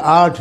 8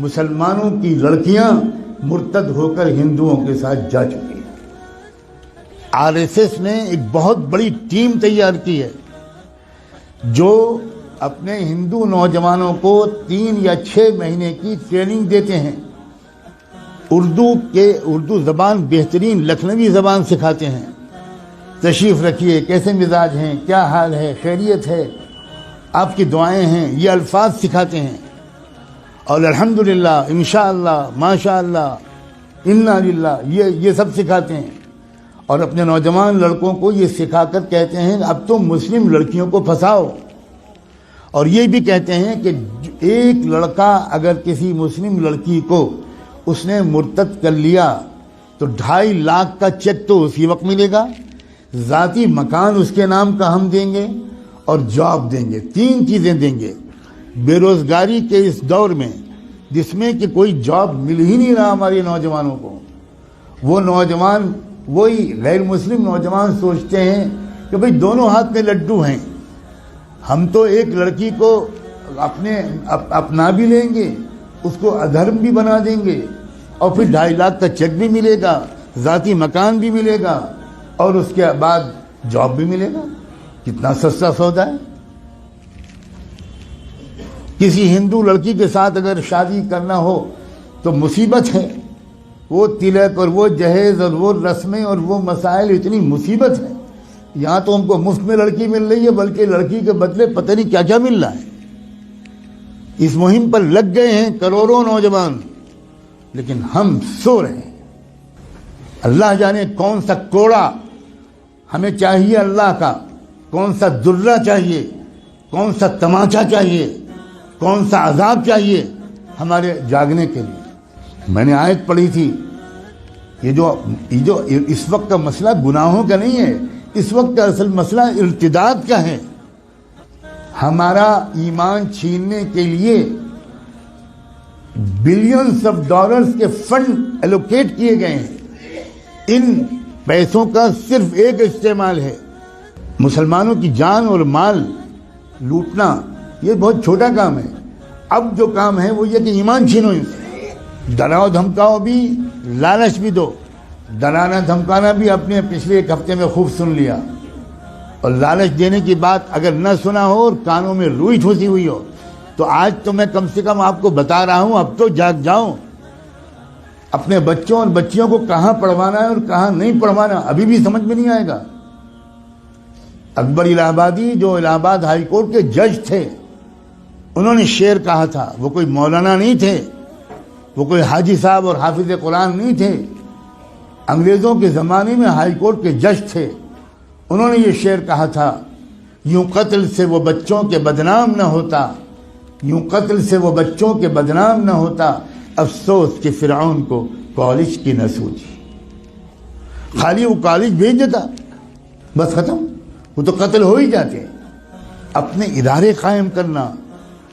مسلمانوں کی لڑکیاں مرتد ہو کر ہندوؤں کے ساتھ جا چکی ہیں۔ آر ایس ایس نے ایک بہت بڑی ٹیم تیار کی ہے جو اپنے ہندو نوجوانوں کو 3 یا 6 مہینے کی ٹریننگ دیتے ہیں، اردو زبان بہترین لکھنوی زبان سکھاتے ہیں، تشریف رکھیے، کیسے مزاج ہیں، کیا حال ہے، خیریت ہے، آپ کی دعائیں ہیں، یہ الفاظ سکھاتے ہیں، اور الحمدللہ، انشاءاللہ، ماشاءاللہ، انا للہ، یہ سب سکھاتے ہیں، اور اپنے نوجوان لڑکوں کو یہ سکھا کر کہتے ہیں اب تو مسلم لڑکیوں کو پھنساؤ، اور یہ بھی کہتے ہیں کہ ایک لڑکا اگر کسی مسلم لڑکی کو اس نے مرتد کر لیا تو 2.5 لاکھ کا چیک تو اسی وقت ملے گا، ذاتی مکان اس کے نام کا ہم دیں گے، اور جاب دیں گے، 3 چیزیں دیں گے۔ بے روزگاری کے اس دور میں جس میں کہ کوئی جاب مل ہی نہیں رہا ہمارے نوجوانوں کو، وہ نوجوان، وہی غیر مسلم نوجوان سوچتے ہیں کہ بھئی دونوں ہاتھ میں لڈو ہیں، ہم تو ایک لڑکی کو اپنا بھی لیں گے، اس کو ادھرم بھی بنا دیں گے، اور پھر 2.5 لاکھ کا چیک بھی ملے گا، ذاتی مکان بھی ملے گا، اور اس کے بعد جاب بھی ملے گا۔ کتنا سستا سودا ہے۔ کسی ہندو لڑکی کے ساتھ اگر شادی کرنا ہو تو مصیبت ہے، وہ تلک اور وہ جہیز اور وہ رسمیں اور وہ مسائل، اتنی مصیبت ہے۔ یہاں تو ہم کو مفت میں لڑکی مل رہی ہے، بلکہ لڑکی کے بدلے پتہ نہیں کیا کیا مل رہا ہے۔ اس مہم پر لگ گئے ہیں کروڑوں نوجوان، لیکن ہم سو رہے ہیں۔ اللہ جانے کون سا کوڑا ہمیں چاہیے اللہ کا، کون سا درہ چاہیے، کون سا تماچا چاہیے، کون سا عذاب چاہیے ہمارے جاگنے کے لیے۔ میں نے آیت پڑھی تھی، یہ جو اس وقت کا مسئلہ گناہوں کا نہیں ہے، اس وقت کا اصل مسئلہ ارتداد کا ہے۔ ہمارا ایمان چھیننے کے لیے بلینز آف ڈالرز کے فنڈ ایلوکیٹ کیے گئے ہیں۔ ان پیسوں کا صرف ایک استعمال ہے، مسلمانوں کی جان اور مال لوٹنا۔ یہ بہت چھوٹا کام ہے، اب جو کام ہے وہ یہ کہ ایمان چھینو ان سے۔ ڈراؤ دھمکاؤ بھی، لالچ بھی دو۔ ڈرانا دھمکانا بھی اپنے پچھلے 1 ہفتے میں خوب سن لیا، اور لالچ دینے کی بات اگر نہ سنا ہو اور کانوں میں روئی ٹھوسی ہوئی ہو تو آج تو میں کم سے کم آپ کو بتا رہا ہوں، اب تو جاگ جاؤ۔ اپنے بچوں اور بچیوں کو کہاں پڑھوانا ہے اور کہاں نہیں پڑھوانا ابھی بھی سمجھ میں نہیں آئے گا۔ اکبر الہ آبادی جو الہ آباد ہائی کورٹ کے جج تھے، انہوں نے شعر کہا تھا، وہ کوئی مولانا نہیں تھے، وہ کوئی حاجی صاحب اور حافظ قرآن نہیں تھے، انگریزوں کے زمانے میں ہائی کورٹ کے جج تھے۔ انہوں نے یہ شعر کہا تھا، یوں قتل سے وہ بچوں کے بدنام نہ ہوتا، یوں قتل سے وہ بچوں کے بدنام نہ ہوتا، افسوس کہ فرعون کو کالج کی نہ سوچی۔ خالی وہ کالج بھیج دیتا، بس ختم، وہ تو قتل ہو ہی جاتے ہیں۔ اپنے ادارے قائم کرنا،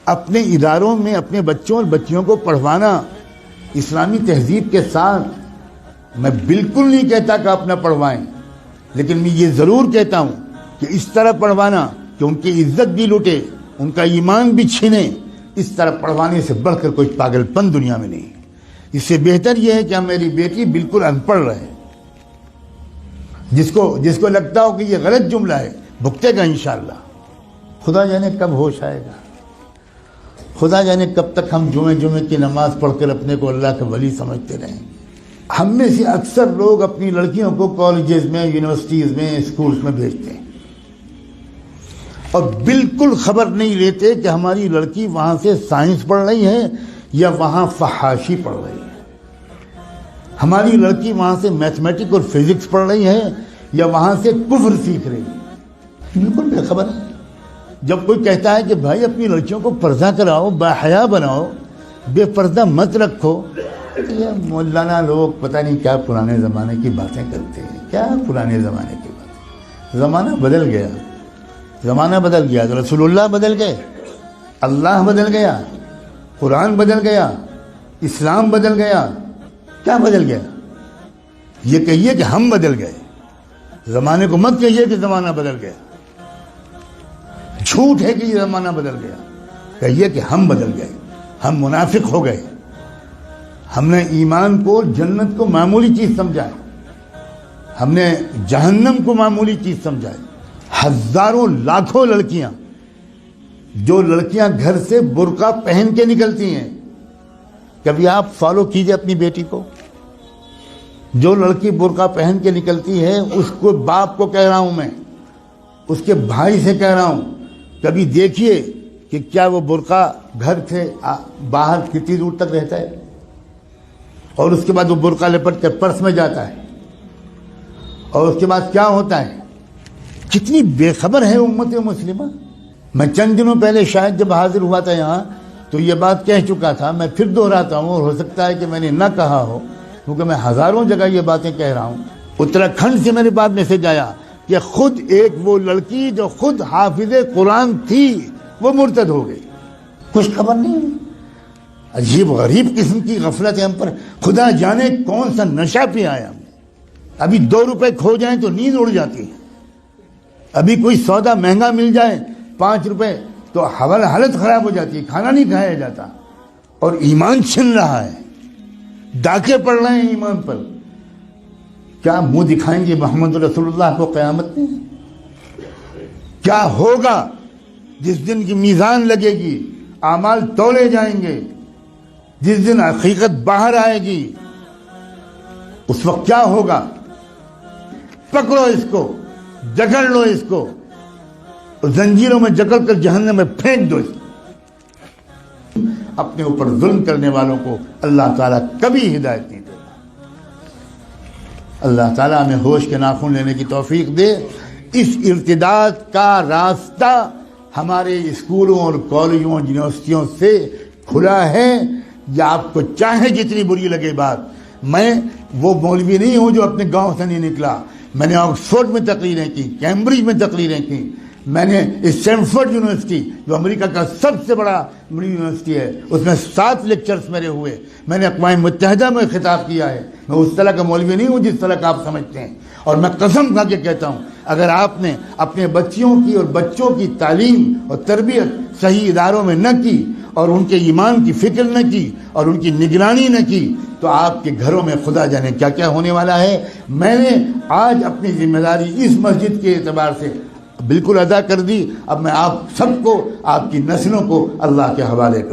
اپنے اداروں میں اپنے بچوں اور بچیوں کو پڑھوانا اسلامی تہذیب کے ساتھ۔ میں بالکل نہیں کہتا کہ اپنا پڑھوائیں، لیکن میں یہ ضرور کہتا ہوں کہ اس طرح پڑھوانا کہ ان کی عزت بھی لوٹے، ان کا ایمان بھی چھینے، اس طرح پڑھوانے سے بڑھ کر کوئی پاگل پن دنیا میں نہیں۔ اس سے بہتر یہ ہے کہ میری بیٹی بالکل ان پڑھ رہے، جس کو لگتا ہو کہ یہ غلط جملہ ہے بھگتے گا انشاءاللہ۔ خدا جانے کب ہوش آئے گا، خدا جانے کب تک ہم جمعے کی نماز پڑھ کر اپنے کو اللہ کا ولی سمجھتے رہیں گے۔ ہم میں سے اکثر لوگ اپنی لڑکیوں کو کالجز میں، یونیورسٹیز میں، اسکولز میں بھیجتے ہیں، اور بالکل خبر نہیں لیتے کہ ہماری لڑکی وہاں سے سائنس پڑھ رہی ہے یا وہاں فحاشی پڑھ رہی ہے، ہماری لڑکی وہاں سے میتھمیٹک اور فزکس پڑھ رہی ہے یا وہاں سے کفر سیکھ رہی ہے، بالکل بے خبر ہے۔ جب کوئی کہتا ہے کہ بھائی اپنی لڑکیوں کو پردہ کراؤ، باحیا بناؤ، بے پردہ مت رکھو، یہ مولانا لوگ پتہ نہیں کیا پرانے زمانے کی باتیں کرتے ہیں، کیا پرانے زمانے کی باتیں۔ زمانہ بدل گیا، زمانہ بدل گیا، رسول اللہ بدل گئے، اللہ بدل گیا، قرآن بدل گیا، اسلام بدل گیا، کیا بدل گیا؟ یہ کہیے کہ ہم بدل گئے، زمانے کو مت کہیے کہ زمانہ بدل گیا، جھوٹ ہے کہ یہ زمانہ بدل گیا، کہیے کہ ہم بدل گئے۔ ہم منافق ہو گئے. ہم نے ایمان کو، جنت کو معمولی چیز سمجھا ہے. ہم نے جہنم کو معمولی چیز سمجھا ہے. ہزاروں لاکھوں لڑکیاں، جو لڑکیاں گھر سے برقع پہن کے نکلتی ہیں، کبھی آپ فالو کیجئے اپنی بیٹی کو. جو لڑکی برقع پہن کے نکلتی ہے، اس کو، باپ کو کہہ رہا ہوں میں، اس کے بھائی سے کہہ رہا ہوں، کبھی دیکھیے کہ کیا وہ برقع گھر سے باہر کتنی دور تک رہتا ہے، اور اس کے بعد وہ برقع لپٹ کر پرس میں جاتا ہے، اور اس کے بعد کیا ہوتا ہے. کتنی بے خبر ہے امت مسلمہ. میں چند دنوں پہلے شاید جب حاضر ہوا تھا یہاں تو یہ بات کہہ چکا تھا. میں پھر دہراتا ہوں، اور ہو سکتا ہے کہ میں نے نہ کہا ہو، کیونکہ میں ہزاروں جگہ یہ باتیں کہہ رہا ہوں. اتراکھنڈ سے میرے پاس میسج آیا کہ خود ایک وہ لڑکی جو خود حافظ قرآن تھی وہ مرتد ہو گئی. کچھ خبر نہیں. عجیب غریب قسم کی غفلت ہے ہم پر. خدا جانے کون سا نشہ پہ آیا. ابھی 2 روپے کھو جائیں تو نیند اڑ جاتی ہے. ابھی کوئی سودا مہنگا مل جائے 5 روپے تو حالت خراب ہو جاتی ہے، کھانا نہیں کھایا جاتا. اور ایمان چھن رہا ہے، ڈاکے پڑ رہے ہیں ایمان پر. کیا منہ دکھائیں گے محمد رسول اللہ کو قیامت میں؟ کیا ہوگا جس دن کی میزان لگے گی، اعمال تولے جائیں گے، جس دن حقیقت باہر آئے گی، اس وقت کیا ہوگا؟ پکڑو اس کو، جکڑ لو اس کو، اور زنجیروں میں جکڑ کر جہنم میں پھینک دو اس کو. اپنے اوپر ظلم کرنے والوں کو اللہ تعالیٰ کبھی ہدایت نہیں دے. اللہ تعالیٰ ہمیں ہوش کے ناخن لینے کی توفیق دے. اس ارتداد کا راستہ ہمارے اسکولوں اور کالجوں اور یونیورسٹیوں سے کھلا ہے. یا آپ کو چاہے جتنی بری لگے بات، میں وہ مولوی نہیں ہوں جو اپنے گاؤں سے نہیں نکلا. میں نے آکسفورڈ میں تقریریں کی، کیمبرج میں تقریریں کی. میں نے اسٹینفورڈ یونیورسٹی جو امریکہ کا سب سے بڑا یونیورسٹی ہے، اس میں 7 لیکچرز میرے ہوئے. میں نے اقوام متحدہ میں خطاب کیا ہے. میں اس طرح کا مولوی نہیں ہوں جس طرح کا آپ سمجھتے ہیں. اور میں قسم کھا کے کہتا ہوں، اگر آپ نے اپنے بچیوں کی اور بچوں کی تعلیم اور تربیت صحیح اداروں میں نہ کی، اور ان کے ایمان کی فکر نہ کی، اور ان کی نگرانی نہ کی، تو آپ کے گھروں میں خدا جانے کیا کیا ہونے والا ہے. میں نے آج اپنی ذمہ داری اس مسجد کے اعتبار سے بالکل ادا کر دی. اب میں آپ سب کو، آپ کی نسلوں کو اللہ کے حوالے کر